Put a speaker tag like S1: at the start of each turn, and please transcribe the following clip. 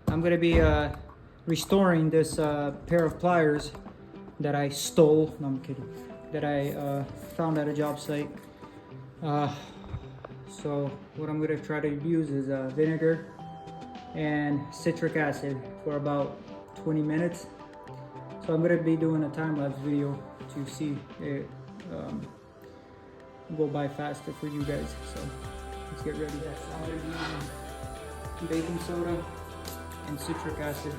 S1: I'm gonna be restoring this pair of pliers that I stole. No, I'm kidding. That I found at a job site. So what I'm gonna try to use is vinegar and citric acid for about 20 minutes. So I'm gonna be doing a time-lapse video to see it go by faster for you guys. So let's get ready. Yes, I'm gonna be using baking soda and citric acid.